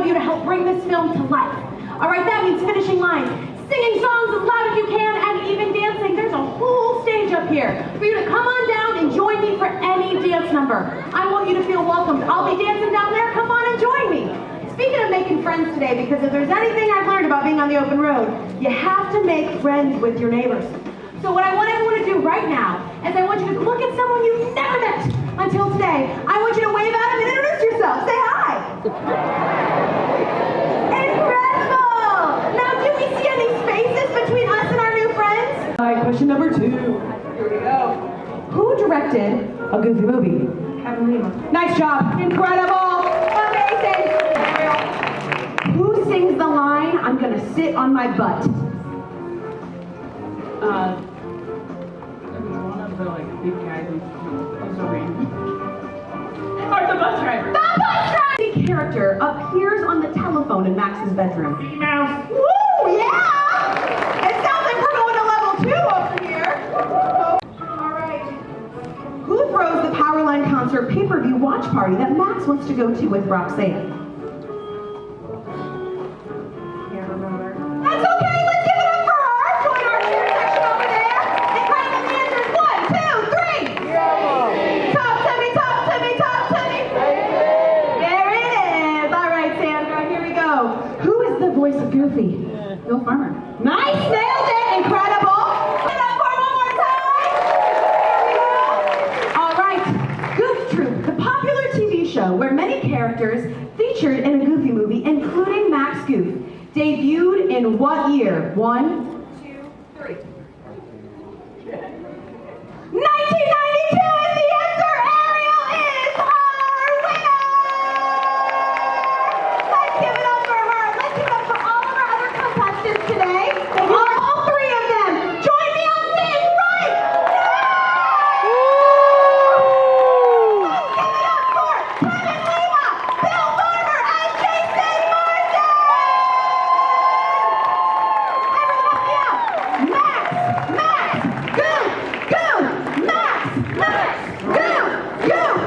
of you to help bring this film to life. All right, that means finishing lines, singing songs as loud as you can, and even dancing. There's a whole stage up here for you to come on down and join me for any dance number. I want you to feel welcomed. I'll be dancing down there. Come on and join me. Speaking of making friends today, because if there's anything I've learned about being on the open road, you have to make friends with your neighbors. So what I want everyone to do right now is I want you to look at someone you've never met until today. I want you to wave at them and introduce yourself. Say hi. Incredible! Now, do we see any spaces between us and our new friends? All right, question number 2. Here we go. Who directed a Goofy movie? Kevin Lima. Nice job. Incredible. Amazing. Who sings the line, "I'm gonna sit on my butt"? One of the big guys who's a rain. Or the bus driver. The bus driver! The character appears on the telephone in Max's bedroom. Mouse. Woo! Yeah! It sounds like we're going to level 2 over here. All right. Who throws the Powerline concert pay-per-view watch party that Max wants to go to with Roxanne? Can't remember. That's okay. Let's give it up for her. Join our cheer section over there. Incredible answers. 1, 2, 3. Talk to me, talk to me, talk to me. There it is. All right, Sandra, here we go. Who is the voice of Goofy? Bill Farmer. Nice, nailed it. Incredible. Give it up for one more time. Here we go. All right, Goof Troop, the popular TV show where many characters featured in a Goofy movie, including Max Goof, debuted in what year? 1, 2, 3. 1992 is the answer. Ariel is our winner. Let's give it up for her. Let's give it up for all of our other contestants today. All 3 of them. Join me on stage right now. Let's give it up for Kevin Lima, Bill Farmer, and Jason Marsden. Everyone help me out. Max, Goof, Max, Goof, Goof.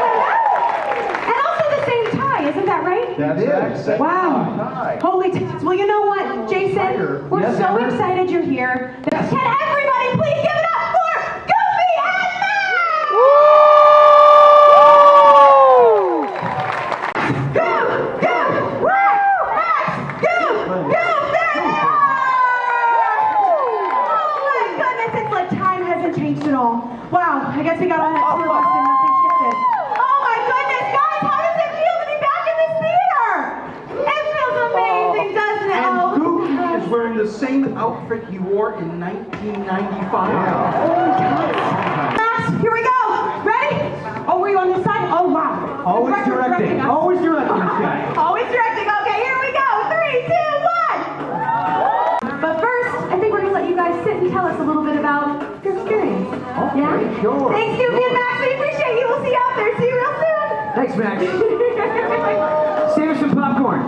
And also the same tie, isn't that right? That is. Wow. Hi. Holy tits. Well, you know what, Jason? We're Yes, so Amber? excited you're here. Can everybody please give it up for Goofy and Max? Goof, Goof, Max, Goof, Goof, there they are! Oh my goodness, it's like time hasn't changed at all. Wow, I guess we got on that tour bus and nothing shifted. Oh my goodness, guys, how does it feel to be back in this theater? It feels amazing, doesn't it? And Oh, Goofy is wearing the same outfit he wore in 1995. Max, here we go. Ready? Oh, were you on this side? Oh, wow. Always The director's directing. us. Always directing. Michelle. Always directing. Okay, here we go. 3, 2, 1. But first, I think we're going to let you guys sit and tell us a little bit about your experience. Okay, Yeah? sure. Thanks, Goofy and Max. We appreciate you. We'll see you out there. See you real soon. Thanks, Max. Save us some popcorn.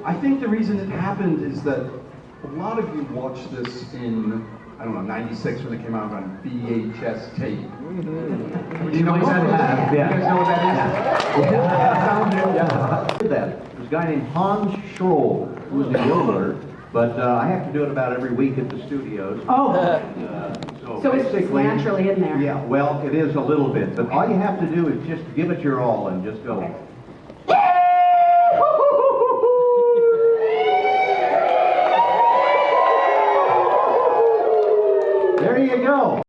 I think the reason it happened is that a lot of you watched this in, I don't know, 96 when it came out on VHS tape. You know what that is? You guys know what that is? There's a guy named Hans Schroll, who's a yodeler, but I have to do it about every week at the studios. Oh, so it's just basically, naturally in there. Yeah, well, it is a little bit, but all you have to do is just give it your all and just go. There you go.